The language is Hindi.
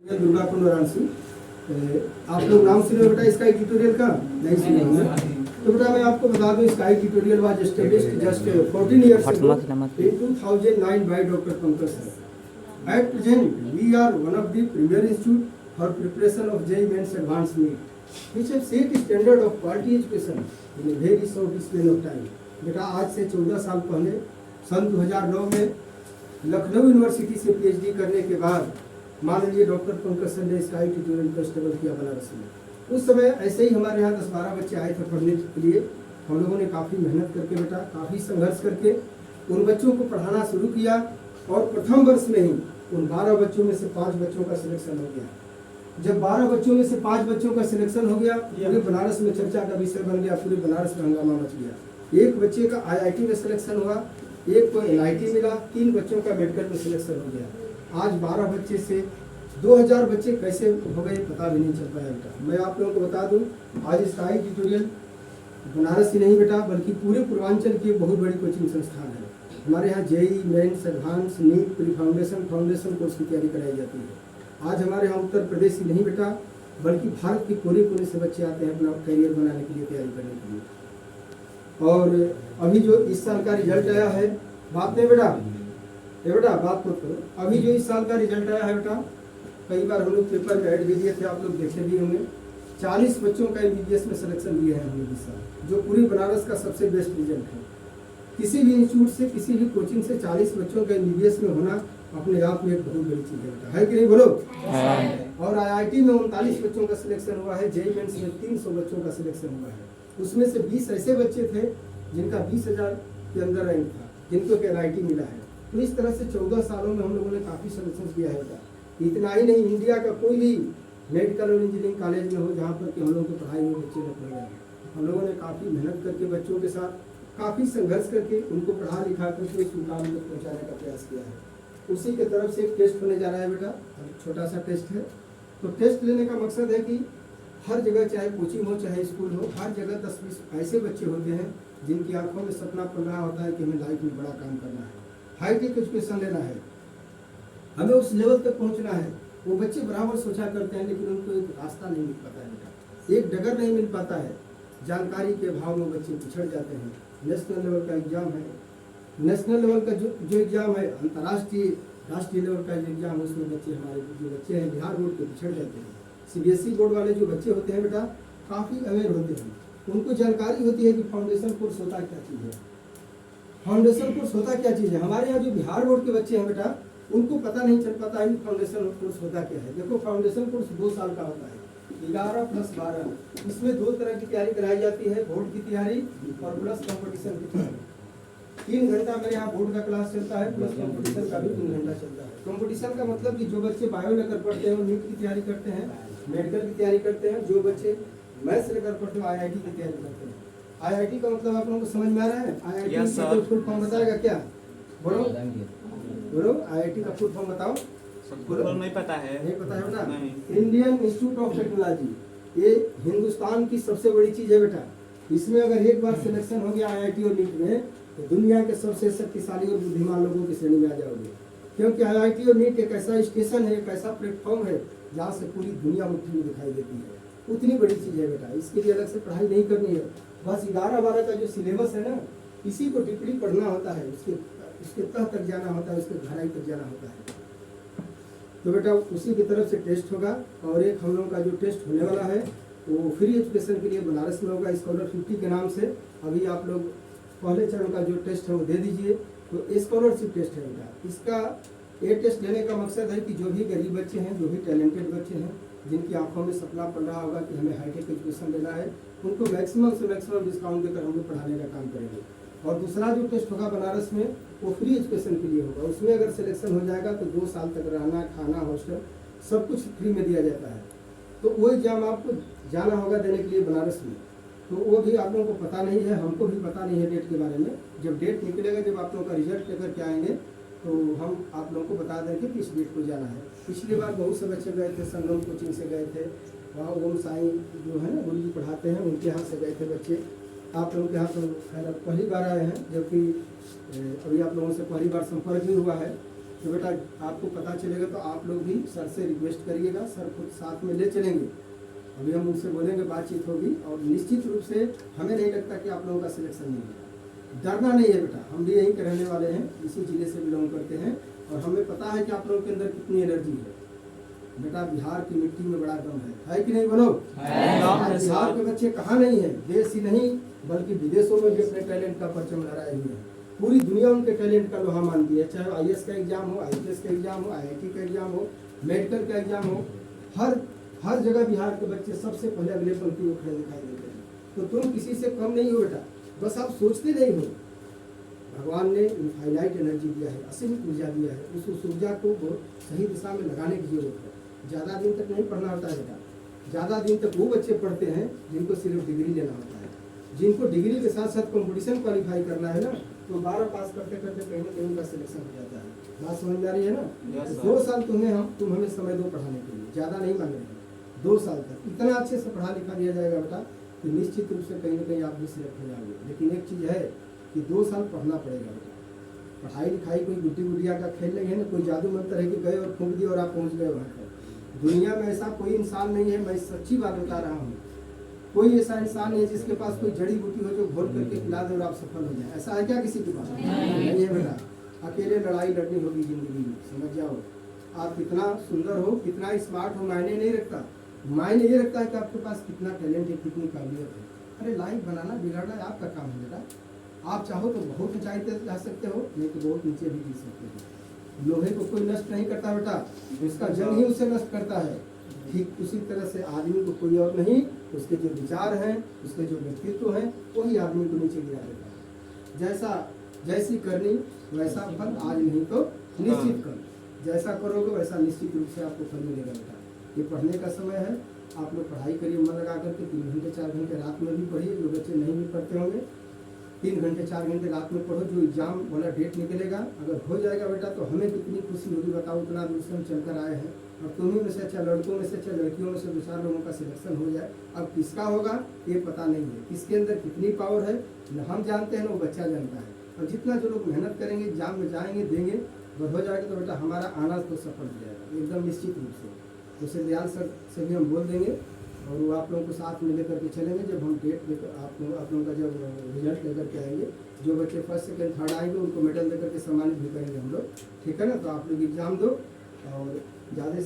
दुर्गा कुंड वाराणसी। आप लोग नाम सुने बेटा स्काई ट्यूटोरियल का? नहीं सुने होंगे। तो बेटा मैं आपको बता दूं, sky tutorial was established just 14 years ago in 2009 by Dr. Pankaj sir. At present, we are one of the premier institute for preparation of JEE Mains Advanced NEET, which have set standard of quality education in a very short span of time. बेटा आज से 14 साल पहले सन 2009 में लखनऊ यूनिवर्सिटी से PhD करने के बाद माननीय डॉक्टर पंकज सर ने स्काई ट्यूटोरियल का स्टेबल किया बनारस में। उस समय ऐसे ही हमारे यहाँ 10-12 बच्चे आए थे पढ़ने के लिए। हम लोगों ने काफ़ी मेहनत करके बेटा, काफ़ी संघर्ष करके उन बच्चों को पढ़ाना शुरू किया और प्रथम वर्ष में ही उन 12 बच्चों में से 5 बच्चों का सिलेक्शन हो गया। जब 12 बच्चों में से 5 बच्चों का सिलेक्शन हो गया, पूरे बनारस में चर्चा का विषय बन गया, पूरे बनारस में हंगामा मच गया। एक बच्चे का IIT में सिलेक्शन हुआ, एक को NIT मिला, 3 बच्चों का मेडिकल में सिलेक्शन हो गया। आज 12 बच्चे से 2000 बच्चे कैसे हो गए पता भी नहीं चल पाया बेटा। मैं आप लोगों को बता दूं, आज स्काई ट्यूटोरियल बनारस ही नहीं बेटा, बल्कि पूरे पूर्वांचल की एक बहुत बड़ी कोचिंग संस्थान है। हमारे यहाँ JEE mains advance NEET pre foundation course की तैयारी कराई जाती है। आज हमारे यहाँ उत्तर प्रदेश ही नहीं बेटा, बल्कि भारत के कोने कोने से बच्चे आते हैं अपना करियर बनाने के लिए, तैयारी करने के लिए। और अभी जो इस साल का रिजल्ट आया है, बात नहीं बेटा, ये बेटा बात मत करो। अभी जो इस साल का रिजल्ट आया है बेटा, कई बार हम लोग पेपर में ऐड भी दिए थे, आप लोग देखे भी होंगे। 40 बच्चों का MBBS में सिलेक्शन दिए हैं हम लोग इस साल, जो पूरी बनारस का सबसे बेस्ट रिजल्ट है। किसी भी इंस्टीट्यूट से, किसी भी कोचिंग से 40 बच्चों का MBBS में होना अपने आप में एक बहुत बड़ी चीज़ है बेटा, है कि नहीं बोलो? और IIT में 39 बच्चों का सिलेक्शन हुआ है, JEE मेंस में 300 बच्चों का सिलेक्शन हुआ है। उसमें से 20 ऐसे बच्चे थे जिनका 20,000 के अंदर रैंक था, जिनको के NIT मिला है। तो इस तरह से 14 सालों में हम लोगों ने काफ़ी सिलेक्शन किया है बेटा। इतना ही नहीं, इंडिया का कोई भी मेडिकल और इंजीनियरिंग कॉलेज में हो जहाँ पर कि हम लोगों की पढ़ाई में बच्चे न पढ़ रहे हैं, हम लोगों ने काफ़ी मेहनत करके बच्चों के साथ काफ़ी संघर्ष करके उनको पढ़ा लिखा करके इस मुकाम तक पहुँचाने का प्रयास किया है। उसी के तरफ से एक टेस्ट होने जा रहा है बेटा, छोटा सा टेस्ट है। तो टेस्ट लेने का मकसद है कि हर जगह, चाहे कोचिंग हो चाहे स्कूल हो, हर जगह 10-20 ऐसे बच्चे होते हैं जिनकी आंखों में सपना पड़ रहा होता है कि हमें लाइफ में बड़ा काम करना है, हाईटेक एजुकेशन लेना है, हमें उस लेवल तक पहुंचना है। वो बच्चे बराबर सोचा करते हैं, लेकिन उनको एक रास्ता नहीं मिल पाता है बेटा, एक डगर नहीं मिल पाता है। जानकारी के अभाव में बच्चे पिछड़ जाते हैं। नेशनल लेवल का एग्जाम है, नेशनल लेवल का जो एग्जाम है, अंतर्राष्ट्रीय राष्ट्रीय लेवल का जो एग्जाम है, उसमें बच्चे, हमारे जो बच्चे हैं बिहार बोर्ड के, पिछड़ जाते हैं। CBSE बोर्ड वाले जो बच्चे होते हैं बेटा, काफ़ी अवेयर होते हैं, उनको जानकारी होती है कि फाउंडेशन कोर्स होता क्या चीज़ है, फाउंडेशन कोर्स होता क्या चीज़ है। हमारे यहाँ जो बिहार बोर्ड के बच्चे हैं बेटा, उनको पता नहीं चल पाता है कि फाउंडेशन कोर्स होता क्या है। देखो, फाउंडेशन कोर्स 2 साल का होता है, 11 + 12। इसमें 2 तरह की तैयारी कराई जाती है, बोर्ड की तैयारी और प्लस कंपटीशन की तैयारी। 3 घंटा मेरे यहाँ बोर्ड का क्लास चलता है, प्लस कंपटीशन का भी 3 घंटा चलता है। कंपटीशन का मतलब कि जो बच्चे बायो लेकर पढ़ते हैं वो नीट की तैयारी करते हैं, मेडिकल की तैयारी करते हैं। जो बच्चे मैथ्स लेकर पढ़ते हैं IIT की तैयारी करते हैं। IIT का मतलब आप लोगों को समझ में आ रहा है? IIT का फुल फॉर्म बताएगा क्या? बोलो बोलो, IIT का फुल फॉर्म बताओ। बोलो, नहीं पता है। नहीं पता है बेटा? इंडियन इंस्टीट्यूट ऑफ टेक्नोलॉजी, ये हिंदुस्तान की सबसे बड़ी चीज़ है बेटा। इसमें अगर एक बार सिलेक्शन हो गया IIT और नीट में, तो दुनिया के सबसे शक्तिशाली और बुद्धिमान लोगों की श्रेणी में आ जाओगे। क्योंकि IIT और नीट एक ऐसा स्टेशन है, एक ऐसा प्लेटफॉर्म है जहाँ से पूरी दुनिया मुट्ठी में दिखाई देती है। उतनी बड़ी चीज़ है बेटा, इसके लिए अलग से पढ़ाई नहीं करनी है। बस 11-12 का जो सिलेबस है ना, इसी को डीपली पढ़ना होता है, उसके तह तक जाना होता है, उसके गहराई तक जाना होता है। तो बेटा उसी की तरफ से टेस्ट होगा। और एक हम लोगों का जो टेस्ट होने वाला है वो फ्री एजुकेशन के लिए बनारस में होगा, स्कॉलर 50 के नाम से। अभी आप लोग पहले चरण का जो टेस्ट है वो दे दीजिए। तो स्कॉलरशिप टेस्ट है बेटा। इसका ये टेस्ट लेने का मकसद है कि जो भी गरीब बच्चे हैं, जो भी टैलेंटेड बच्चे हैं, जिनकी आंखों में सपना पड़ रहा होगा कि हमें हाईटेक एजुकेशन लेना है, उनको मैक्सिमम से मैक्सिमम डिस्काउंट देकर हम लोग पढ़ाने का काम करेंगे। और दूसरा जो टेस्ट होगा बनारस में, वो फ्री एजुकेशन के लिए होगा। उसमें अगर सिलेक्शन हो जाएगा तो 2 साल तक रहना, खाना, हॉस्टल सब कुछ फ्री में दिया जाता है। तो वो एग्जाम आपको जाना होगा देने के लिए बनारस में। तो वो भी आप लोगों को पता नहीं है, हमको भी पता नहीं है डेट के बारे में। जब डेट निकलेगा, जब आप लोगों का रिजल्ट लेकर के आएंगे, तो हम आप लोगों को बता देंगे कि इस डेट को जाना है। पिछली बार बहुत से बच्चे गए थे, संगम कोचिंग से गए थे, वहाँ ओम साई जो है ना गुरु जी पढ़ाते हैं, उनके यहाँ से गए थे बच्चे। आप लोगों के यहाँ तो खैर पहली बार आए हैं, जबकि अभी आप लोगों से पहली बार संपर्क भी हुआ है। तो बेटा आपको पता चलेगा तो आप लोग भी सर से रिक्वेस्ट करिएगा, सर खुद साथ में ले चलेंगे। अभी हम उनसे बोलेंगे, बातचीत होगी और निश्चित रूप से हमें नहीं लगता कि आप लोगों का सिलेक्शन नहीं होगा। डरना नहीं है बेटा, हम भी यहीं के रहने वाले हैं, इसी जिले से बिलोंग करते हैं और हमें पता है कि आप लोगों के अंदर कितनी एनर्जी है। बेटा बिहार की मिट्टी में बड़ा दम है कि नहीं बोलो? बिहार के बच्चे कहाँ नहीं है, देश ही नहीं बल्कि विदेशों में भी अपने टैलेंट का परचम लहराए हुए हैं। पूरी दुनिया उनके टैलेंट का लोहा मानती है, चाहे IAS का एग्जाम हो, IPS का एग्जाम हो, IIT का एग्जाम हो, मेडिकल का एग्जाम हो, हर जगह बिहार के बच्चे सबसे पहले अगले पंक्ति में खड़े दिखाई देते हैं। तो तुम किसी से कम नहीं हो बेटा, बस आप सोचते नहीं हो। भगवान ने इनफाइनाइट एनर्जी दिया है, असीमित ऊर्जा दिया है, उस ऊर्जा को सही दिशा में लगाने की जरूरत है। ज़्यादा दिन तक नहीं पढ़ना होता है बेटा, ज़्यादा दिन तक वो बच्चे पढ़ते हैं जिनको सिर्फ डिग्री लेना होता है। जिनको डिग्री के साथ साथ कंपटीशन क्वालिफाई करना है ना, तो 12 पास करते करते कहीं ना कहीं उनका सिलेक्शन हो जाता है। बात समझ में आ रही है ना? 2 साल तुम हमें समय दो पढ़ाने के लिए, ज़्यादा नहीं मांग रहे हैं। 2 साल तक इतना अच्छे से पढ़ा लिखा दिया जाएगा बेटा कि निश्चित रूप से कहीं ना कहीं आप भी सिलेक्ट हो जाओगे। लेकिन एक चीज़ है कि 2 साल पढ़ना पड़ेगा बेटा। पढ़ाई लिखाई कोई गुड्डी गुड़िया का खेल नहीं है ना, कोई जादू मंत्र है कि गए और फूंक दिए और आप पहुँच गए वहाँ पर। दुनिया में ऐसा कोई इंसान नहीं है, मैं सच्ची बात बता रहा हूँ, कोई ऐसा इंसान नहीं है जिसके पास कोई जड़ी बूटी हो जो घोल करके पिला दे और आप सफल हो जाए। ऐसा है क्या किसी के पास? नहीं है बेटा। अकेले लड़ाई लड़नी होगी जिंदगी में, समझ जाओ। आप कितना सुंदर हो, कितना स्मार्ट हो, मायने नहीं रखता। मायने ये रखता है कि आपके पास कितना टैलेंट है, कितनी काबिलियत है। अरे लाइफ बनाना बिगाड़ना आपका काम है बेटा। आप चाहो तो बहुत ऊंचाई तक जा सकते हो, नहीं तो बहुत नीचे भी गिर सकते हो। लोहे को कोई नष्ट नहीं करता बेटा, उसका जंग ही उसे नष्ट करता है। ठीक उसी तरह से आदमी को कोई और नहीं, उसके जो विचार हैं, उसके जो व्यक्तित्व है, वही आदमी को नीचे गिरा देता है। जैसी करनी वैसा फल, आज नहीं तो निश्चित कल। जैसा करोगे वैसा निश्चित रूप से आपको फल मिलेगा बेटा। ये पढ़ने का समय है, आप लोग पढ़ाई करिए मन लगा करके। 3 घंटे 4 घंटे रात में भी पढ़िए, जो बच्चे नहीं भी पढ़ते होंगे 3 घंटे 4 घंटे रात में पढ़ो। जो एग्जाम वाला डेट निकलेगा अगर हो जाएगा बेटा तो हमें कितनी खुशी होगी बताओ। इतना दूर से हम चलकर आए हैं और तुम्ही में से अच्छा, लड़कों में से अच्छा, लड़कियों में से 2-4 लोगों का सिलेक्शन हो जाए। अब किसका होगा ये पता नहीं है, किसके अंदर कितनी पावर है न हम जानते हैं, न वो बच्चा जानता है। और जितना जो लोग मेहनत करेंगे, एग्जाम में जाएंगे, देंगे, और हो जाएगा तो बेटा हमारा आना तो सफल हो जाएगा एकदम निश्चित रूप से। उसे दयाल सर से भी हम बोल देंगे और वो आप लोगों को साथ में लेकर के चलेंगे। जब हम डेट लेकर आप लोगों का जब रिजल्ट लेकर के आएंगे, जो बच्चे फर्स्ट सेकंड थर्ड आएंगे उनको मेडल देकर के सम्मानित भी करेंगे हम लोग, ठीक है ना? तो आप लोग एग्जाम दो और ज़्यादा